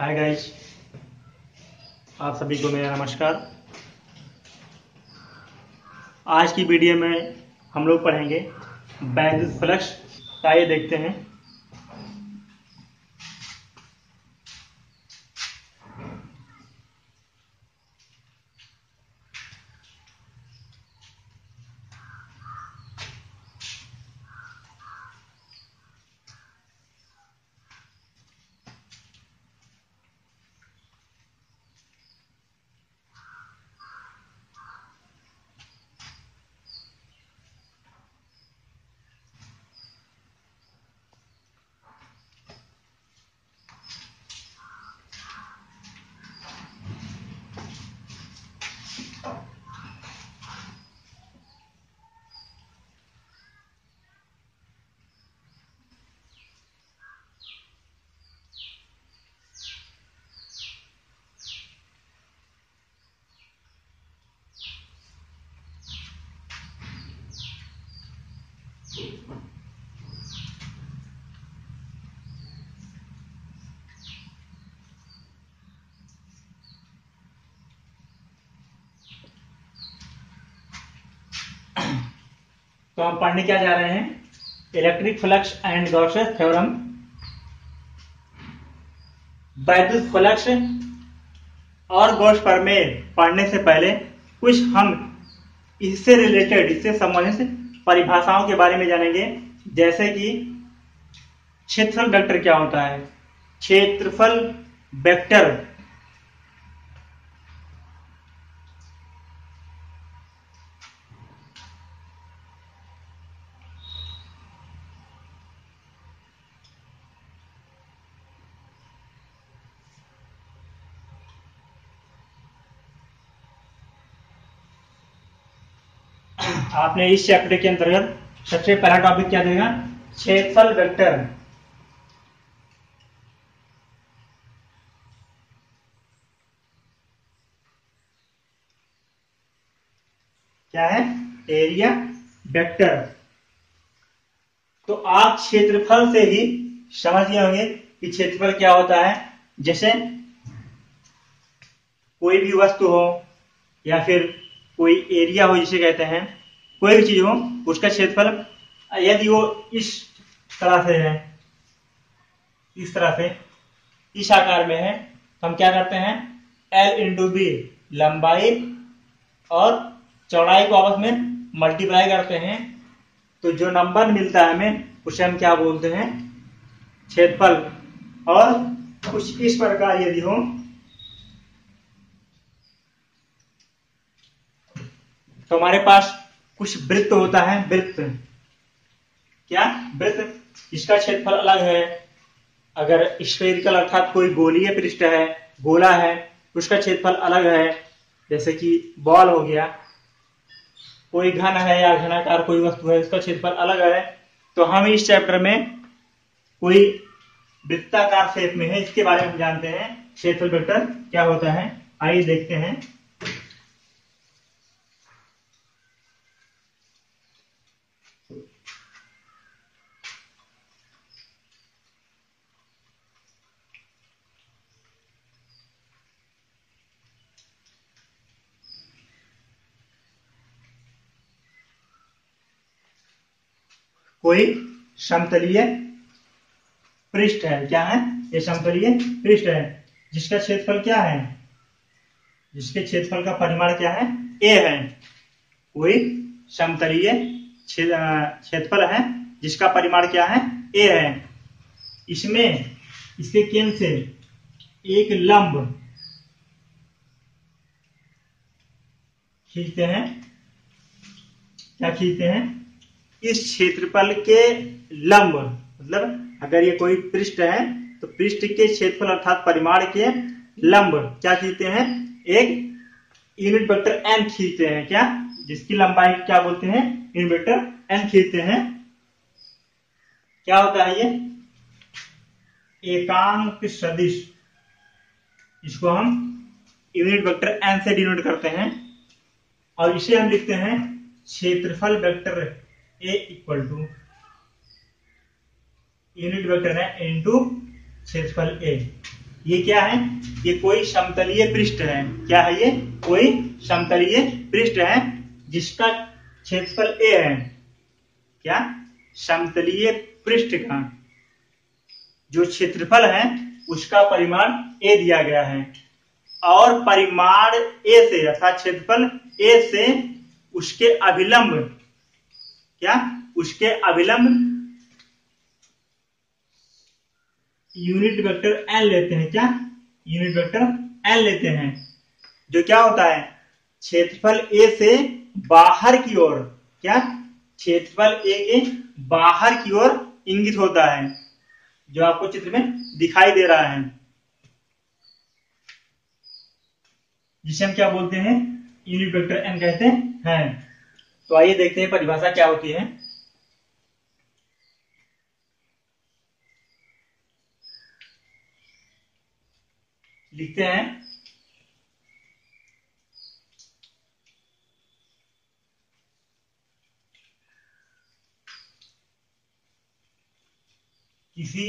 Hi guys, आप सभी को मेरा नमस्कार। आज की वीडियो में हम लोग पढ़ेंगे बैजिस फ्लक्स। आइए देखते हैं। तो हम पढ़ने क्या जा रहे हैं? Electric flux and Gauss's theorem. बैजिस फ्लक्स और गॉस प्रमेय पढ़ने से पहले कुछ हम इससे रिलेटेड, इससे संबंधित परिभाषाओं के बारे में जानेंगे। जैसे कि क्षेत्रफल वेक्टर क्या होता है। क्षेत्रफल वेक्टर आपने इस चैप्टर के अंतर्गत सबसे पहला टॉपिक क्या देगा? क्षेत्रफल वेक्टर। क्या है? Area vector. तो आप क्षेत्रफल से ही समझ गए होंगे कि क्षेत्रफल क्या होता है। जैसे कोई भी वस्तु हो या फिर कोई एरिया हो, जिसे कहते हैं, कोई भी चीज हो, उसका क्षेत्रफल यदि वो इस तरह से है, इस तरह से इस आकार में है, तो हम क्या करते हैं? L इंटू बी, लंबाई और चौड़ाई को आपस में मल्टीप्लाई करते हैं, तो जो नंबर मिलता है हमें उसे हम क्या बोलते हैं? क्षेत्रफल। और कुछ इस प्रकार यदि हो तो हमारे पास कुछ वृत्त होता है। वृत्त क्या? वृत्त, इसका क्षेत्रफल अलग है। अगर स्फेरिकल अर्थात कोई गोलीय पृष्ठ है, गोला है, उसका क्षेत्रफल अलग है। जैसे कि बॉल हो गया, कोई घन है या घनाकार कोई वस्तु है, उसका क्षेत्रफल अलग है। तो हम इस चैप्टर में कोई वृत्ताकार शेप में है, इसके बारे में हम जानते हैं क्षेत्रफल वेक्टर क्या होता है। आइए देखते हैं। कोई समतलीय पृष्ठ है। क्या है? ये समतलीय पृष्ठ है, जिसका क्षेत्रफल क्या है? जिसके क्षेत्रफल का परिमाण क्या है? a है। कोई समतलीय क्षेत्रफल है जिसका परिमाण क्या है? a है। इसमें इसके केंद्र से एक लंब खींचते हैं। क्या खींचते हैं? इस क्षेत्रफल के लंब, मतलब अगर ये कोई पृष्ठ है तो पृष्ठ के क्षेत्रफल अर्थात परिमाण के लंब क्या खींचते हैं? एक यूनिट वेक्टर n खींचते हैं। क्या? जिसकी लंबाई क्या बोलते हैं? यूनिट वेक्टर n खींचते हैं। क्या होता है ये? एकांक सदिश। इसको हम यूनिट वेक्टर n से डिनोट करते हैं और इसे हम लिखते हैं क्षेत्रफल vector A equal to unit vector है इनटू क्षेत्रफल A। ये क्या है? ये कोई समतलीय पृष्ठ है। क्या है ये? कोई समतलीय पृष्ठ है जिसका क्षेत्रफल a है। क्या? समतलीय पृष्ठ का जो क्षेत्रफल है उसका परिमाण a दिया गया है और परिमाण a से अर्थात क्षेत्रफल a से उसके अभिलंब, क्या? उसके अभिलंब यूनिट वेक्टर n लेते हैं। क्या? यूनिट वेक्टर n लेते हैं, जो क्या होता है? क्षेत्रफल a से बाहर की ओर, क्या? क्षेत्रफल a के बाहर की ओर इंगित होता है, जो आपको चित्र में दिखाई दे रहा है, जिसे हम क्या बोलते हैं? यूनिट वेक्टर n कहते हैं। तो आइए देखते हैं परिभाषा क्या होती है। लिखते हैं किसी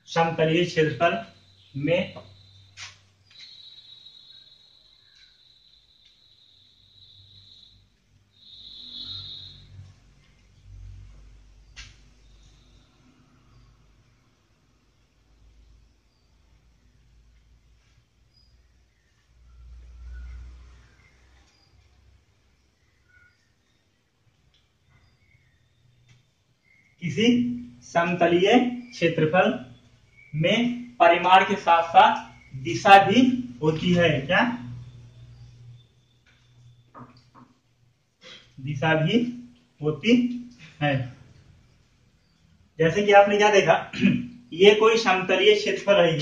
समतलीय क्षेत्रफल में किसी समतलीय क्षेत्रफल में परिमाण के साथ साथ दिशा भी होती है। क्या? दिशा भी होती है। जैसे कि आपने क्या देखा, ये कोई समतलीय क्षेत्रफल है।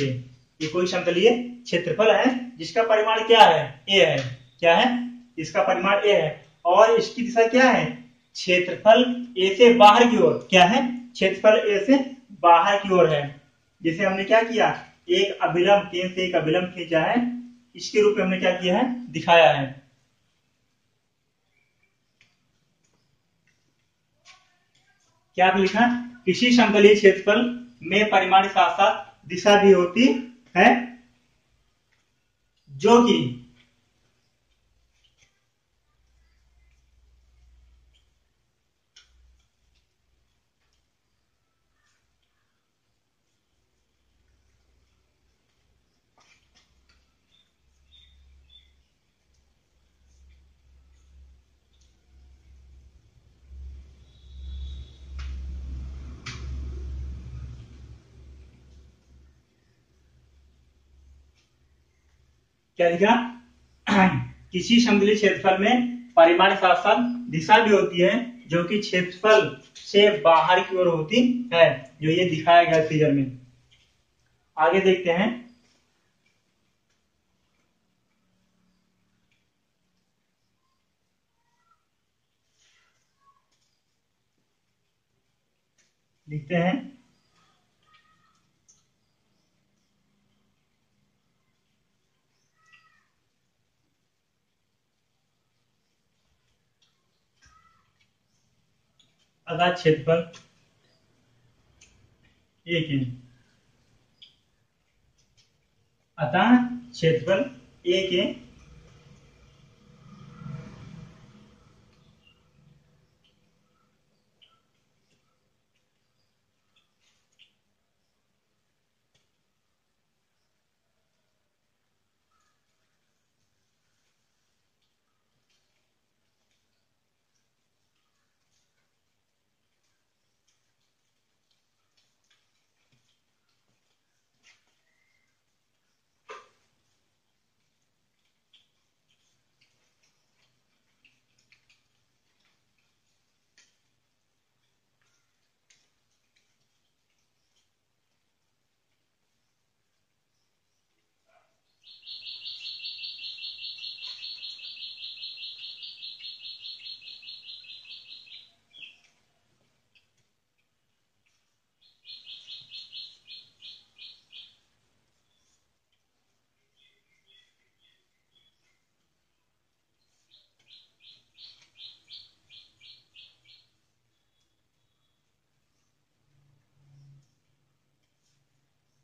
ये कोई समतलीय क्षेत्रफल है जिसका परिमाण क्या है? a है। क्या है? इसका परिमाण a है और इसकी दिशा क्या है? क्षेत्रफल a से बाहर की ओर। क्या है? क्षेत्रफल a से बाहर की ओर है। जैसे हमने क्या किया, एक अभिलंब, केंद्र से एक अभिलंब खींचा है, इसके रूप में हमने क्या किया है? दिखाया है। क्या लिखा? किसी समतलीय क्षेत्रफल में परिमाण के साथ साथ दिशा भी होती है, जो कि क्या लिखा? किसी समतलीय क्षेत्रफल में परिमाण के साथ साथ दिशा भी होती है, जो कि क्षेत्रफल से बाहर की ओर होती है, जो ये दिखाया गया फिगर में। आगे देखते हैं। लिखते हैं अतः क्षेत्रफल एक है। अतः क्षेत्रफल एक है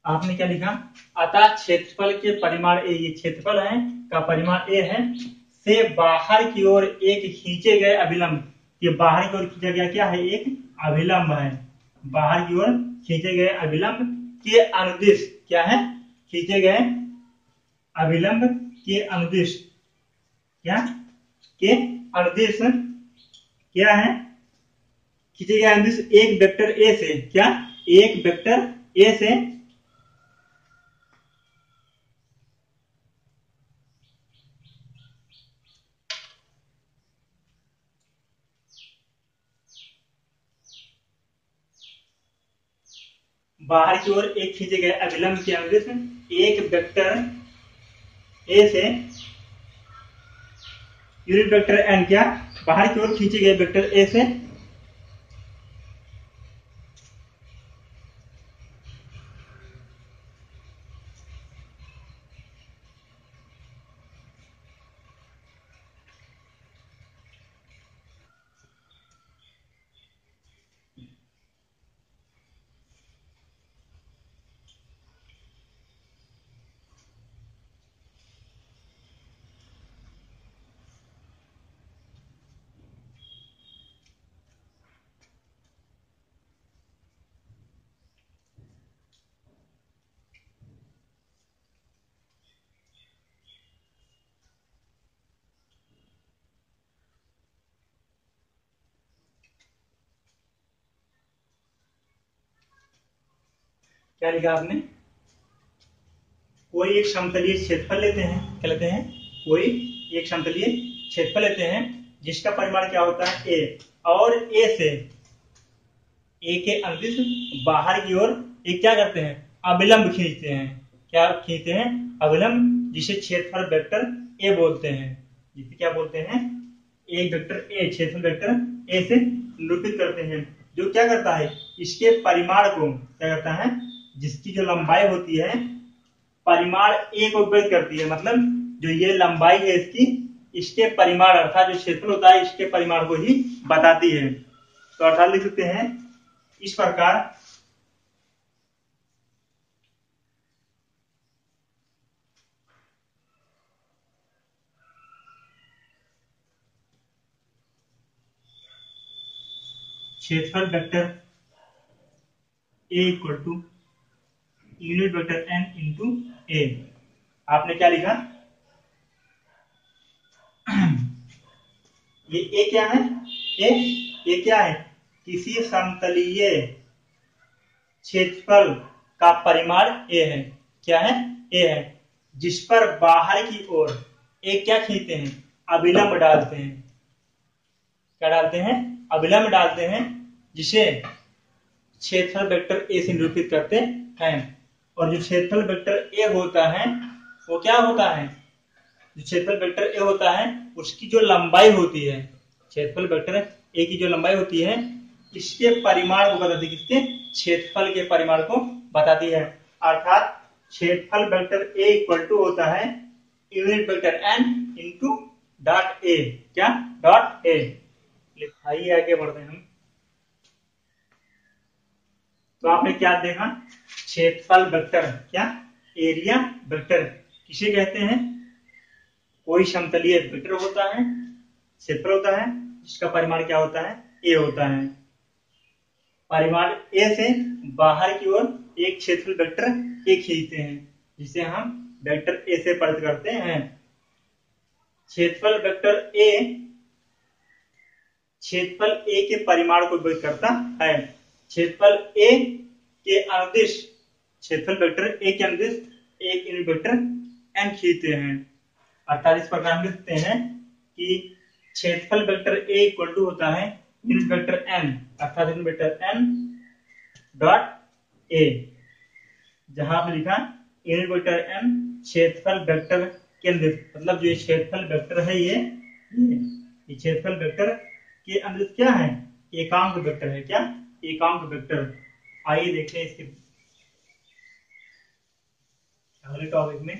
आपने क्या लिखा, अतः क्षेत्रफल के परिमाण ए, ये क्षेत्रफल है का परिमाण ए है, से बाहर की ओर एक खींचे गए अभिलंब, ये बाहर की ओर खींचा गया क्या है, एक अभिलंब है, बाहर की ओर खींचे गए अभिलंब के अनुदिश, क्या है, खींचे गए अभिलंब के अनुदिश, क्या के अनुदिश क्या है, खींचे गए अनुदिश एक वेक्टर ए से, क्या, एक वेक्टर ए से बाहर की ओर एक खींचे गए अभिलंब के अनुदिश एक वेक्टर ए से यूनिट वेक्टर एन, क्या, बाहर की ओर खींचे गए वेक्टर ए से क्या लिखा आपने, कोई एक समतलीय क्षेत्रफल लेते हैं, क्या लेते हैं, कोई एक समतलीय क्षेत्रफल लेते हैं जिसका परिमाण क्या होता है ए, और ए से ए के अनुदिश बाहर की ओर एक क्या करते हैं, अभिलंब खींचते हैं, क्या खींचते हैं, अभिलंब, जिसे क्षेत्रफल वेक्टर ए बोलते हैं, जिसे क्या बोलते हैं, एक वेक्टर ए, क्षेत्रफल वेक्टर ए से निरूपित करते हैं, जो क्या करता है, इसके परिमाण को क्या करता है, जिसकी जो लंबाई होती है परिमाण ए को व्यक्त करती है, मतलब जो ये लंबाई है इसकी, इसके परिमाण अर्थात जो क्षेत्रफल होता है इसके परिमाण को ही बताती है। तो अर्थात लिख सकते हैं इस प्रकार, क्षेत्रफल vector A equal to unit vector N into A, आपने क्या लिखा, ये ए क्या है, ए क्या है, किसी समतलीय क्षेत्रफल का परिमाण ए है, क्या है, ए है, जिस पर बाहर की ओर एक क्या खींचते हैं, अभिलंब डालते हैं, क्या डालते हैं, अभिलंब डालते हैं, जिसे क्षेत्रफल वेक्टर ए से निरूपित करते हैं, और जो क्षेत्रफल वेक्टर ए होता है वो क्या होता है, जो क्षेत्रफल वेक्टर ए होता है उसकी जो लंबाई होती है, क्षेत्रफल वेक्टर ए की जो लंबाई होती है इसके परिमाण को बताती है, किसके, क्षेत्रफल के परिमाण को बताती है, अर्थात क्षेत्रफल वेक्टर ए इक्वल टू होता है unit vector N into dot A, क्या, डॉट ए। आइए आगे बढ़ते हैं हम। तो आपने क्या देखा, क्षेत्रफल वेक्टर, क्या, एरिया वेक्टर किसे कहते हैं, कोई समतलीय वेक्टर होता है, क्षेत्रफल होता है जिसका परिमाण क्या होता है, ए होता है, परिमाण ए से बाहर की ओर एक क्षेत्रफल वेक्टर ए खींचते हैं, जिसे हम वेक्टर ए से परिचित करते हैं। क्षेत्रफल वेक्टर ए क्षेत्रफल ए के परिमाण को व्यक्त करता है, क्षेत्रफल ए के अनुदिश, क्षेत्रफल वेक्टर ए के अनुदिश एक यूनिट वेक्टर एन खींचते हैं, अर्थात इस प्रकार हम लिखते हैं कि क्षेत्रफल वेक्टर ए इक्वल टू होता है यूनिट वेक्टर एन, अर्थात unit vector N dot A, जहां आपने लिखा यूनिट वेक्टर एन क्षेत्रफल वेक्टर के अनुदिश, मतलब जो क्षेत्रफल वेक्टर है ये क्षेत्रफल वेक्टर के अनुदिश क्या है, एकांक वेक्टर है, क्या, एकांक वेक्टर। आइए देखते हैं इसके अगले टॉपिक में।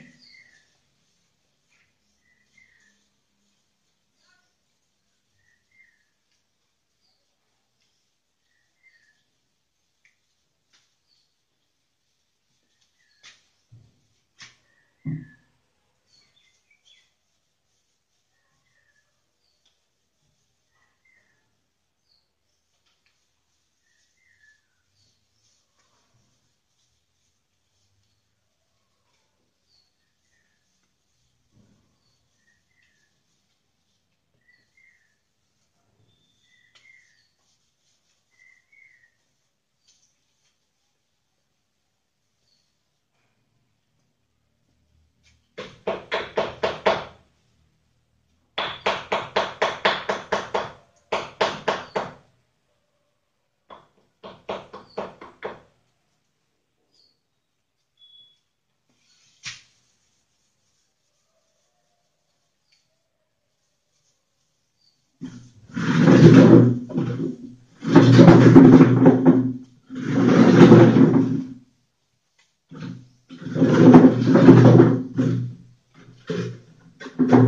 लिंक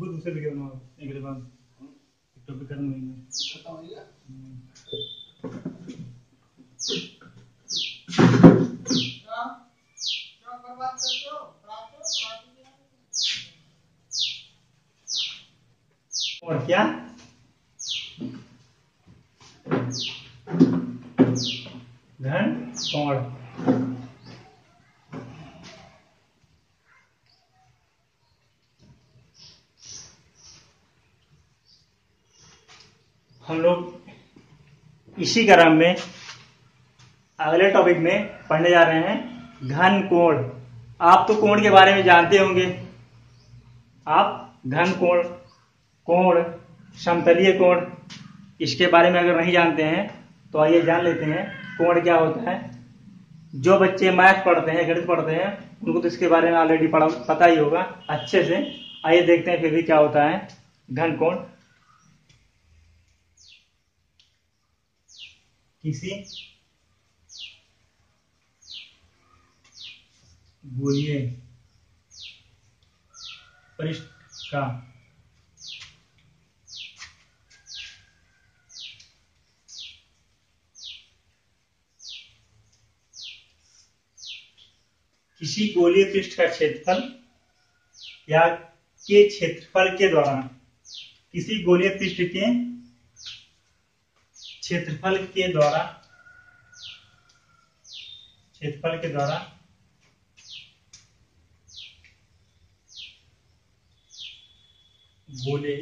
दूसरे वीडियो बनाओ एक बाद टॉपिक खत्म होगा। और क्या घन कोण, हम लोग इसी क्रम में अगले टॉपिक में पढ़ने जा रहे हैं घन कोण। आप तो कोण के बारे में जानते होंगे। आप घन कोण, कोण, समतलीय कोण, इसके बारे में अगर नहीं जानते हैं तो आइए जान लेते हैं कोण क्या होता है। जो बच्चे मैथ पढ़ते हैं, गणित पढ़ते हैं, उनको तो इसके बारे में ऑलरेडी पता ही होगा अच्छे से। आइए देखते हैं फिर भी क्या होता है घन कोण। किसी गोलीय पृष्ठ का किसी गोलीय पृष्ठ का क्षेत्रफल या के क्षेत्रफल के द्वारा, किसी गोलीय पृष्ठ के क्षेत्रफल के द्वारा गोले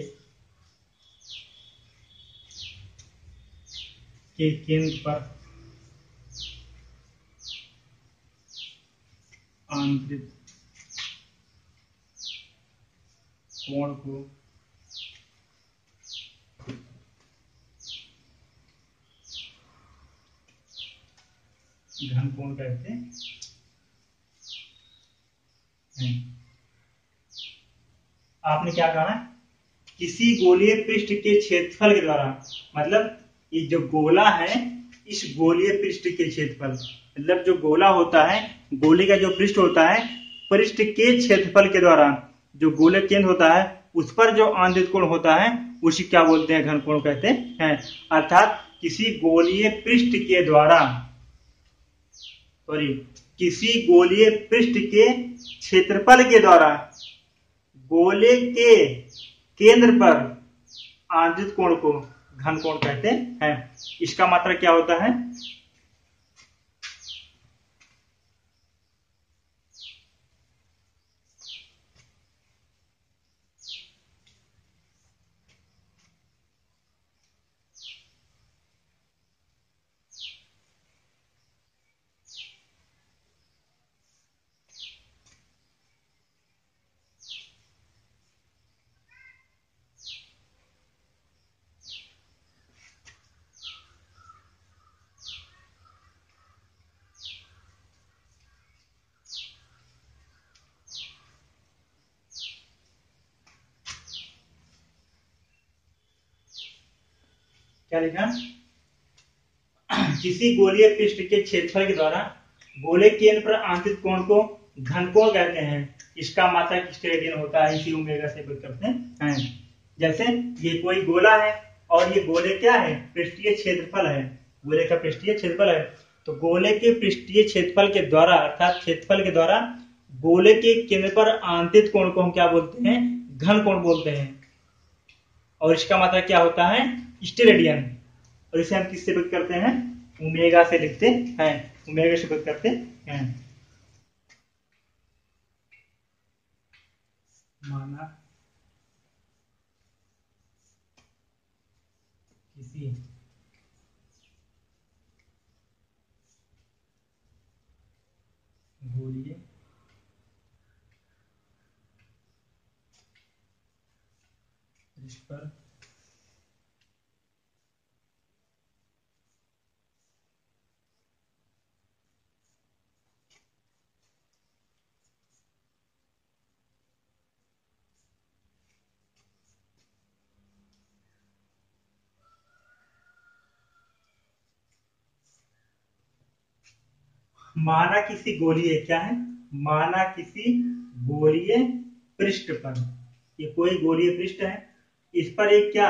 के केंद्र पर आंतरिक कोण को घन कोण कहते हैं। आपने क्या कहा, किसी गोलीय पृष्ठ के क्षेत्रफल के द्वारा, मतलब ये जो गोला है इस गोलीय पृष्ठ के क्षेत्रफल, मतलब जो गोला होता है, गोले का जो पृष्ठ होता है, पृष्ठ के क्षेत्रफल के द्वारा जो गोले केंद्र होता है उस पर जो आंतरिक कोण होता है उसी क्या बोलते हैं, घन कोण कहते हैं। अर्थात किसी गोलीय पृष्ठ के द्वारा, सॉरी, किसी गोलीय पृष्ठ के क्षेत्रफल के द्वारा गोले के केंद्र पर आंतरिक कोण को घन कोण कहते हैं। इसका मात्रा क्या होता है, क्या लिखा, किसी गोलीय पृष्ठ के क्षेत्रफल के द्वारा गोले केंद्र पर आंतरिक कोण को घन कोण कहते हैं। इसका मात्रक स्टेरेडियन होता है, इसी ओमेगा से व्यक्त करते हैं। जैसे ये कोई गोला है और ये गोले क्या है, पृष्ठीय क्षेत्रफल है, गोले का पृष्ठीय क्षेत्रफल है। तो गोले के पृष्ठीय क्षेत्रफल के द्वारा, अर्थात क्षेत्रफल के द्वारा गोले के केंद्र पर आंतरिक कोण को हम क्या बोलते हैं, घन कोण बोलते हैं। और इसका मात्रक क्या होता है, स्टेरेडियन। और इसे हम किससे व्यक्त करते हैं, ओमेगा से लिखते हैं, ओमेगा से व्यक्त करते हैं। माना किसी गोलीय पृष्ठ पर माना किसी गोलीय, क्या है, माना किसी गोलीय पृष्ठ पर, ये कोई गोलीय पृष्ठ है, इस पर एक क्या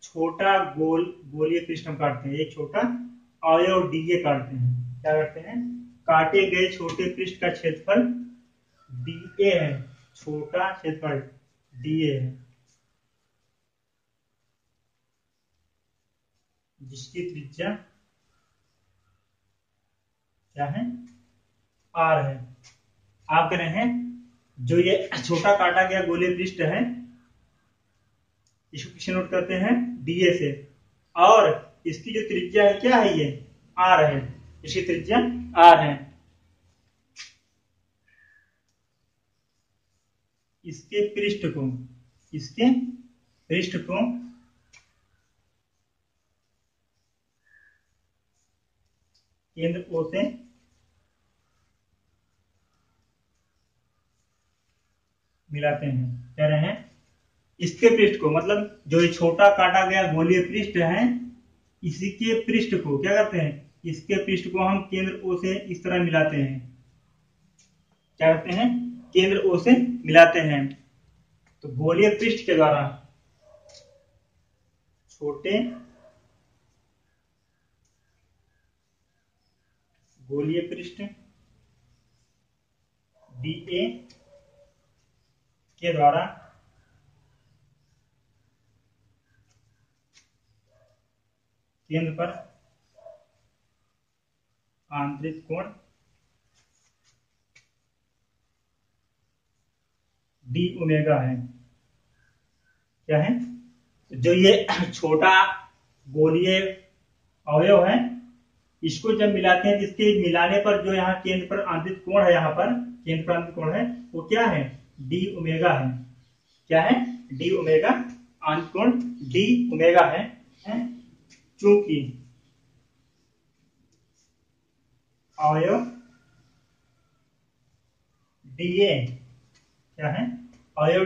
छोटा गोलीय पृष्ठ हम काटते हैं, एक छोटा अवयव डीए काटते हैं, क्या करते हैं, काटे गए छोटे पृष्ठ का क्षेत्रफल डीए है, छोटा क्षेत्रफल डीए है, जिसकी त्रिज्या क्या है, आर है। आप कह रहे हैं जो ये छोटा काटा गया गोलीय पृष्ठ है इसको किससे नोट करते हैं, डीए से, और इसकी जो त्रिज्या है क्या है, ये आर है, इसकी त्रिज्या आर है। इसके पृष्ठ को केंद्र ओ से मिलाते हैं, कह रहे हैं इसके पृष्ठ को, मतलब जो ये छोटा काटा गया गोलीय पृष्ठ है इसी के पृष्ठ को क्या करते हैं, इसके पृष्ठ को हम केंद्र ओ से इस तरह मिलाते हैं, क्या करते हैं, केंद्र ओ से मिलाते हैं। तो गोलीय पृष्ठ के द्वारा छोटे गोलीय पृष्ठ डीए के द्वारा केंद्र पर आंतरिक कोण डी ओमेगा है, क्या है, जो ये छोटा गोलीय अवयव है इसको जब मिलाते हैं, इसके मिलाने पर जो यहाँ केंद्र पर आंतरिक कोण है, यहाँ पर केंद्र पर आंतरिक कोण है वो क्या है, डी ओमेगा है, क्या है, डी ओमेगा, आंतरिक कोण डी ओमेगा है। चूंकि अवयव डीए क्या है, अवयव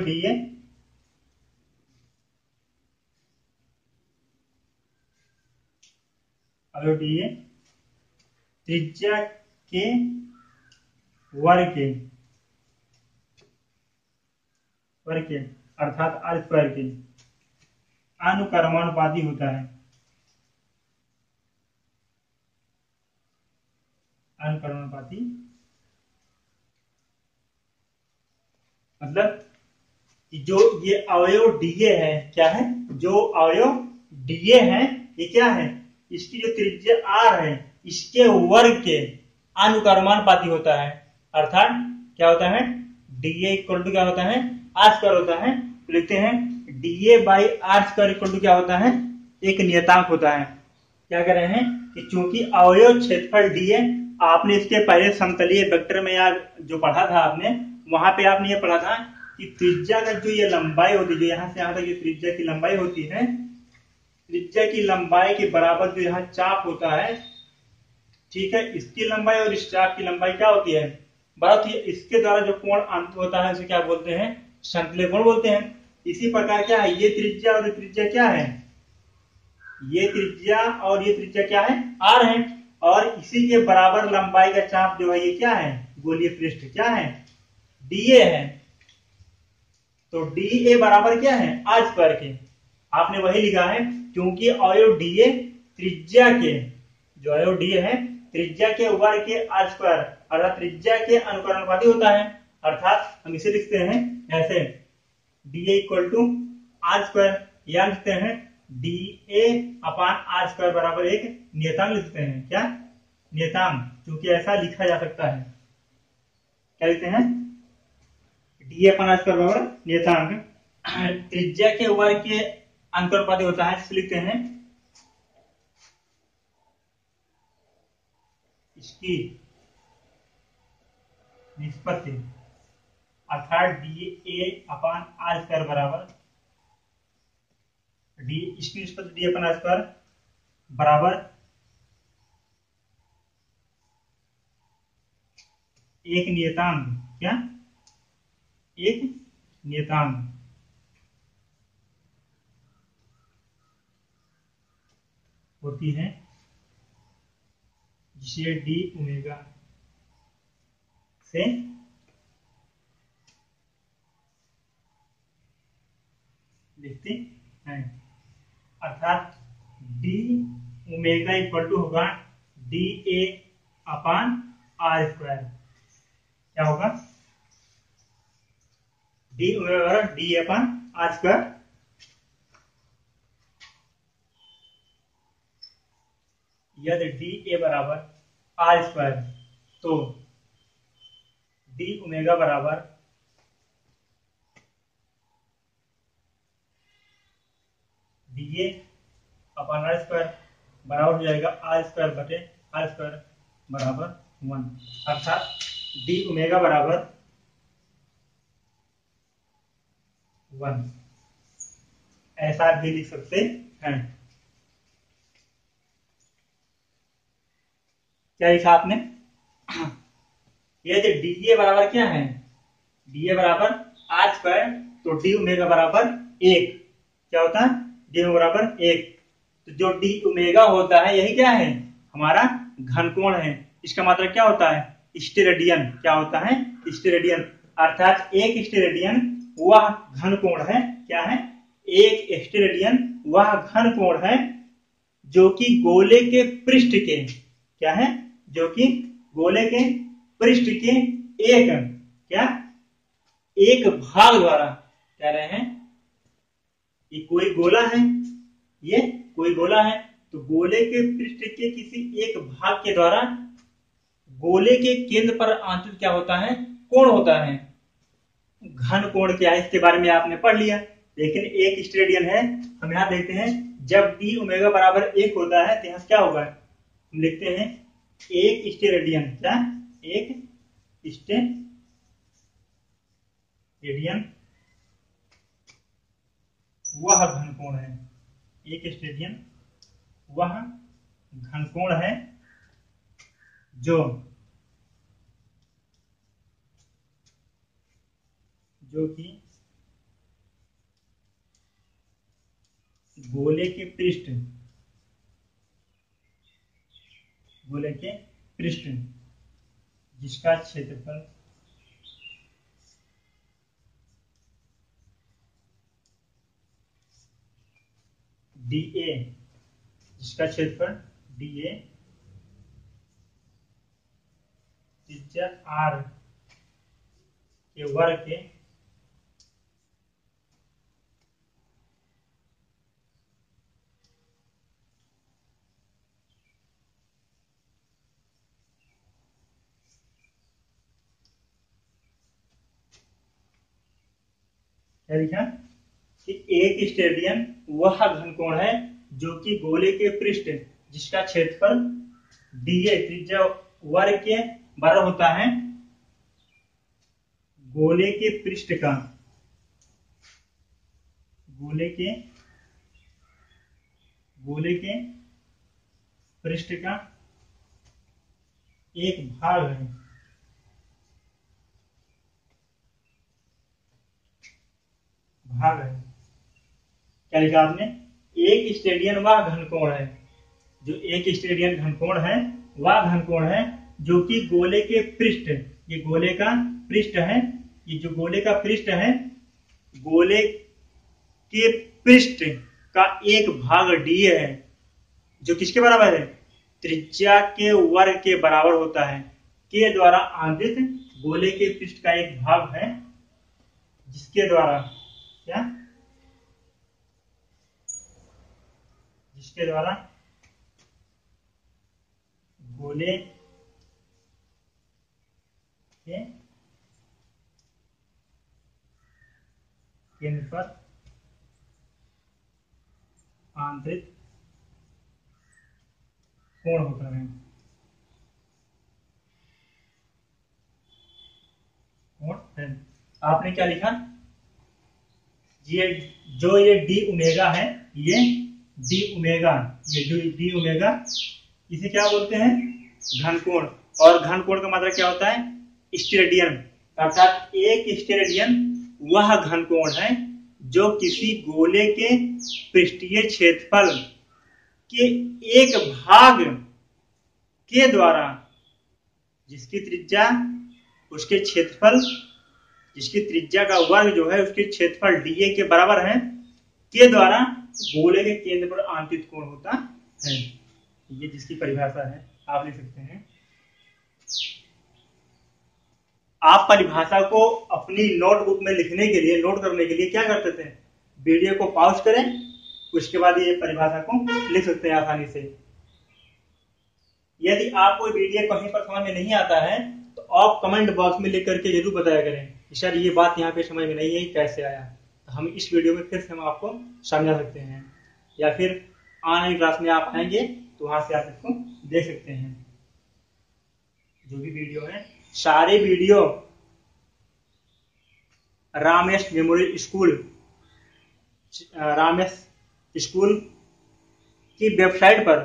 डीए त्रिज्या के वर्ग के अर्थात आर स्क्वायर के अनुक्रमानुपाती होता है, अनुक्रमानुपाती मतलब कि जो ये अवयव डीए है, क्या है, जो अवयव डीए है ये क्या है, इसकी जो त्रिज्या आर है इसके वर्ग के अनुक्रमानुपाती होता है, अर्थात क्या होता है, डीए इक्वल टू क्या होता है, आर स्क्वायर होता है। तो लिखते हैं DA by R square equal to क्या होता है, एक नियतांक होता है। क्या कह रहे हैं कि चूंकि अवयव क्षेत्रफल डीए, आपने इसके पहले समतलीय वेक्टर में या जो पढ़ा था आपने, वहां पे आपने ये पढ़ा था कि त्रिज्या का जो ये लंबाई होती है, जो यहाँ से यहाँ तक ये त्रिज्या की लंबाई होती है, त्रिज्या की लंबाई के बराबर जो यहाँ चाप होता है, ठीक है, इसकी लंबाई और इस चाप की लंबाई क्या होती है, बराबर, इसके द्वारा जो कोण अंत होता है उसे क्या बोलते हैं, संतुल्य कोण बोलते हैं। इसी प्रकार क्या है, ये त्रिज्या और ये त्रिज्या क्या है, ये त्रिज्या और ये त्रिज्या क्या है, आर है, और इसी के बराबर लंबाई का चाप जो है ये क्या है, गोलीय पृष्ठ क्या है, डीए है। तो डीए बराबर क्या है, आर स्क्वायर के, आपने वही लिखा है, क्योंकि अवयव डीए त्रिज्या के, जो अवयव डीए है त्रिज्या के वर्ग के आर स्क्वायर, अर्थात त्रिज्या के अनुक्रमानुपाती होता है, अर्थात हम इसे लिखते हैं ऐसे, DA equal to R square, या लिखते हैं डीए अपान आर स्क्वायर बराबर एक नियतांक लिखते हैं, क्या, नियतांक, क्योंकि ऐसा लिखा जा सकता है, क्या लिखते हैं, डीए अपान आर स्क्वायर बराबर नियतांक, त्रिज्या के वर्ग के अनुक्रमानुपाती होता है, इसलिए लिखते हैं इसकी निष्पत्ति, अर्थात D A upon R square बराबर डी, इसकी निष्पत्ति डी अपान आर स्क्वायर बराबर एक नियतांक, क्या, एक नियतांक होती है जिसे डी ओमेगा से लिखते हैं, अर्थात डी ओमेगा इक्वल टू होगा D A upon R square. क्या होगा? D omega D A upon R square. यदि डी ए बराबर आर स्क्वायर तो डी ओमेगा बराबर D A upon R square बराबर हो जाएगा आर स्क्वायर बटे आर स्क्वायर बराबर 1, अर्थात डी ओमेगा बराबर 1। ऐसा भी लिख सकते हैं। क्या लिखा आपने? ये डी ए बराबर क्या है? डी ए बराबर आर स्क्वायर, तो डी ओमेगा बराबर 1। क्या होता है? डी ओमेगा बराबर 1। तो जो डी ओमेगा होता है यही क्या है? हमारा घनकोण है। इसका मतलब क्या होता है? स्टेरेडियन। क्या होता है? स्टेरेडियन। अर्थात एक स्टेरेडियन वह घनकोण है। क्या है? एक स्टेरेडियन वह घनकोण है जो कि गोले के पृष्ठ के क्या है? जो कि गोले के पृष्ठ के एक भाग द्वारा कह रहे हैं। ये कोई गोला है, ये कोई गोला है, तो गोले के पृष्ठ के किसी एक भाग के द्वारा गोले के केंद्र पर आंतरिक क्या होता है? कोण होता है। घन कोण क्या है इसके बारे में आपने पढ़ लिया। लेकिन एक स्टेरेडियन है, हम यहां देखते हैं जब डी ओमेगा बराबर 1 होता है तो यहां क्या होगा? हम लिखते हैं एक स्टेरेडियन। क्या? एक स्टेरेडियन वह घनकोण है। एक स्टेरेडियन वह घनकोण है जो कि गोले के पृष्ठ जिसका क्षेत्रफल डी ए, जिसका क्षेत्रफल डी ए त्रिज्या आर के वर्ग के क्या लिखा कि एक स्टेरेडियन वह घनकोण है जो कि गोले के पृष्ठ जिसका क्षेत्रफल डीए त्रिज्या वर्ग के बराबर होता है गोले के पृष्ठ का एक भाग है। क्या लिखा आपने? एक स्टेरेडियन वह घनकोण है जो एक स्टेरेडियन घनकोण है वह घनकोण है जो कि गोले के पृष्ठ, ये गोले का पृष्ठ है, ये जो गोले का पृष्ठ है, गोले के पृष्ठ का एक भाग डी है जो किसके बराबर है? त्रिज्या के वर्ग के बराबर होता है। के द्वारा आंतरित गोले के पृष्ठ का एक भाग है जिसके द्वारा क्या? जिसके द्वारा गोले के केंद्र पर आंतरिक कोण होता है। कोण है। आपने क्या लिखा? ये जो ये डी ओमेगा है, ये डी ओमेगा, ये जो डी ओमेगा इसे क्या बोलते हैं? घनकोण। और घनकोण का मतलब क्या होता है? स्टेरेडियन। अर्थात एक स्टेरेडियन वह घनकोण है जो किसी गोले के पृष्ठीय क्षेत्रफल के एक भाग के द्वारा जिसकी त्रिज्या उसके क्षेत्रफल, जिसकी त्रिज्या का वर्ग जो है उसके क्षेत्रफल dA के बराबर है, के द्वारा गोले के केंद्र पर आंतरिक कोण होता है। ये जिसकी परिभाषा है आप लिख सकते हैं। आप परिभाषा को अपनी नोटबुक में लिखने के लिए, नोट करने के लिए क्या कर सकते हैं, वीडियो को पॉज करें, उसके बाद ये परिभाषा को लिख सकते हैं आसानी से। यदि आपको वीडियो कहीं पर समझ में नहीं आता है तो आप कमेंट बॉक्स में लिख करके जरूर बताया करें कि सर ये बात यहाँ पे समझ में नहीं है, कैसे आया। तो हम इस वीडियो में फिर से हम आपको समझा सकते हैं, या फिर आने वाली क्लास में आप आएंगे तो वहां से आप इसको देख सकते हैं। जो भी वीडियो है, सारे video Ramesh memorial school, Ramesh school की वेबसाइट पर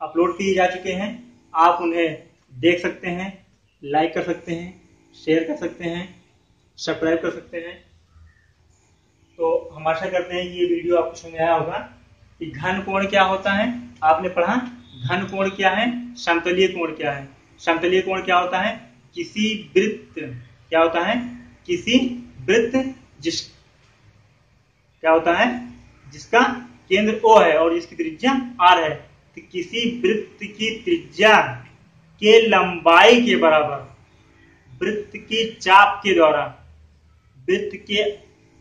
अपलोड किए जा चुके हैं। आप उन्हें देख सकते हैं, लाइक कर सकते हैं, शेयर कर सकते हैं, सब्सक्राइब कर सकते हैं। तो हम आशा करते हैं कि ये वीडियो आपको समझ आया होगा कि घन कोण क्या होता है। आपने पढ़ा घन कोण क्या है, समतलीय कोण क्या है। समतलीय कोण क्या होता है, किसी वृत्त, क्या होता है, किसी वृत्त क्या होता है, जिसका केंद्र O है और जिसकी त्रिज्या R है। तो किसी वृत्त की त्रिज्या के लंबाई के बराबर वृत्त की चाप के द्वारा वृत्त के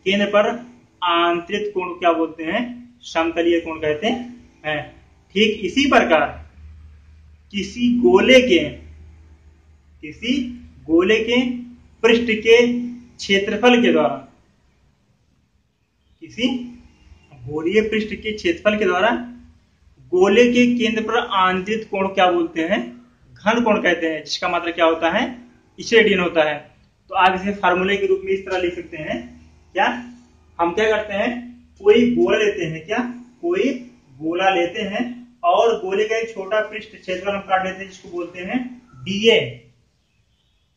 केंद्र पर आंतरिक कोण क्या बोलते हैं, समतलीय कोण कहते हैं। ठीक इसी प्रकार किसी गोले के पृष्ठ के क्षेत्रफल के द्वारा, किसी गोलीय पृष्ठ के क्षेत्रफल के द्वारा गोले के केंद्र पर आंतरिक कोण क्या बोलते हैं, घन कोण कहते हैं, जिसका मतलब क्या होता है, स्टेडियन होता है। तो आप इसे फार्मूले के रूप में इस तरह लिख सकते हैं। क्या हम क्या करते हैं, कोई गोला लेते हैं, क्या कोई गोला लेते हैं और गोले का एक छोटा पृष्ठ क्षेत्रफल हम काट लेते हैं जिसको बोलते हैं dA,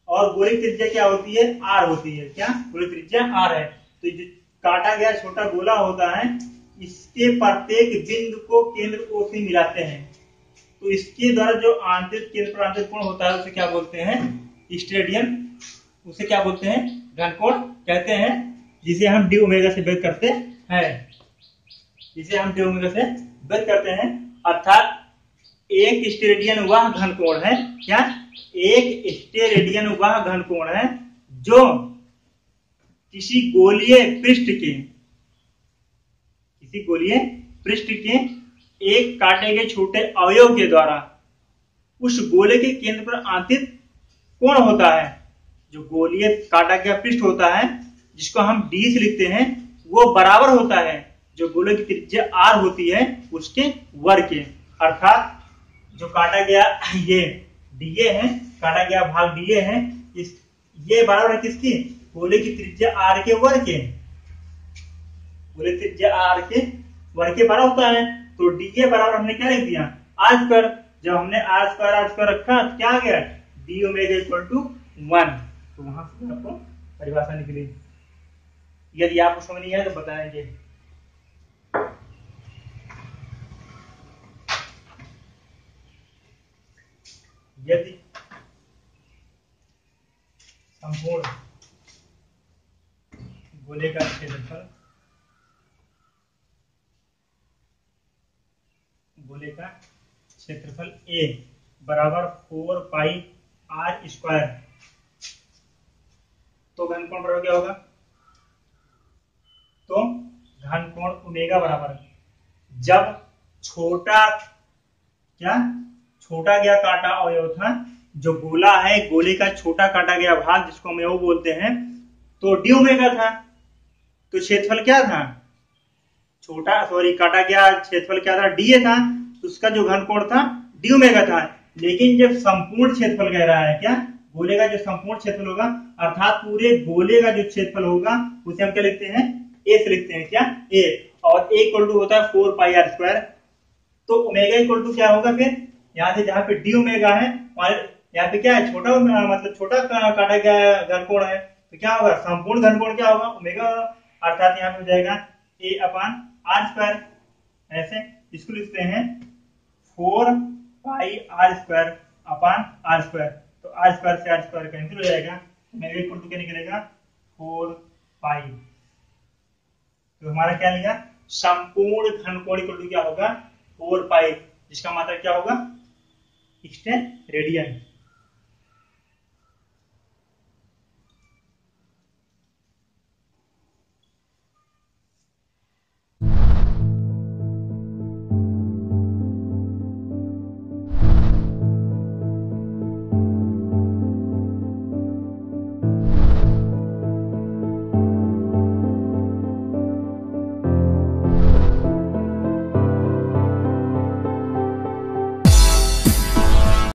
और गोले की त्रिज्या क्या होती है, R होती है। क्या गोले की त्रिज्या R है। तो जो काटा गया छोटा गोला होता है, इसके प्रत्येक बिंदु को केंद्र O से मिलाते हैं। तो इसके द्वारा जो आंतरिक केंद्र पर आंतरिक कोण होता है उसे क्या बोलते हैं, स्टेडियन। उसे क्या बोलते हैं, घन कोण कहते हैं, जिसे हम d ओमेगा से व्यक्त करते हैं, जिसे हम d ओमेगा से व्यक्त करते हैं। अर्थात एक स्टेडियन वह घन कोण है, क्या एक स्टेरेडियन वह घन कोण है जो किसी गोलीय पृष्ठ के एक काटे गए छोटे अवयव के द्वारा उस गोले के केंद्र पर आंतरिक कोण होता है। जो गोलीय काटा गया पृष्ठ होता है जिसको हम d से लिखते हैं, वो बराबर होता है जो गोले की त्रिज्या r होती है उसके वर्ग के। अर्थात जो काटा गया ये dA है, काटा गया भाग dA है, ये बराबर है किसकी, गोले की त्रिज्या r के वर्ग के। गोले की त्रिज्या r के वर्ग के बराबर होता है। तो dA बराबर हमने क्या लिख दिया, r स्क्वायर। जब हमने r स्क्वायर रखा तो क्या आ गया, d ओमेगा इक्वल टू 1। तो वहां से आपको परिभाषा निकली। यदि आपको समझ नहीं आया तो बताएंगे। यदि संपूर्ण गोले का क्षेत्रफल A बराबर 4 पाई r स्क्वायर, तो घन कोण बराबर क्या होगा, तो घन कोण ओमेगा बराबर जब छोटा गया काटा अवयव था, जो गोला है गोले का छोटा काटा गया भाग जिसको हम अवयव बोलते हैं, तो d ओमेगा था। तो क्षेत्रफल क्या था, काटा गया क्षेत्रफल क्या था, dA था। तो उसका जो घन कोण था d ओमेगा था। लेकिन जब संपूर्ण क्षेत्रफल कह रहा है, क्या गोले का जो संपूर्ण क्षेत्रफल होगा, अर्थात पूरे गोले का जो क्षेत्रफल होगा उसे हम क्या लिखते हैं, A से लिखते हैं, क्या A। और A इक्वल टू होता है 4 पाई r स्क्वायर। तो ओमेगा इक्वल टू क्या होगा, फिर यहाँ से जहां पे d ओमेगा है यहाँ पे क्या है, छोटा मतलब छोटा काटा गया घन कोण है, तो क्या होगा, संपूर्ण घन कोण क्या होगा, ओमेगा। अर्थात यहाँ पे हो जाएगा A अपान r स्क्वायर। ऐसे इसको लिखते हैं 4 पाई r square upon r square. तो आर स्क्वायर से आर स्क्वायर कैंसिल हो जाएगा, मेरे इक्वल टू क्या निकलेगा 4 पाई। तो हमारा क्या निकला, संपूर्ण घनकोण इक्वल टू क्या होगा 4 पाई, जिसका मतलब क्या होगा एक्सटेंड रेडियन।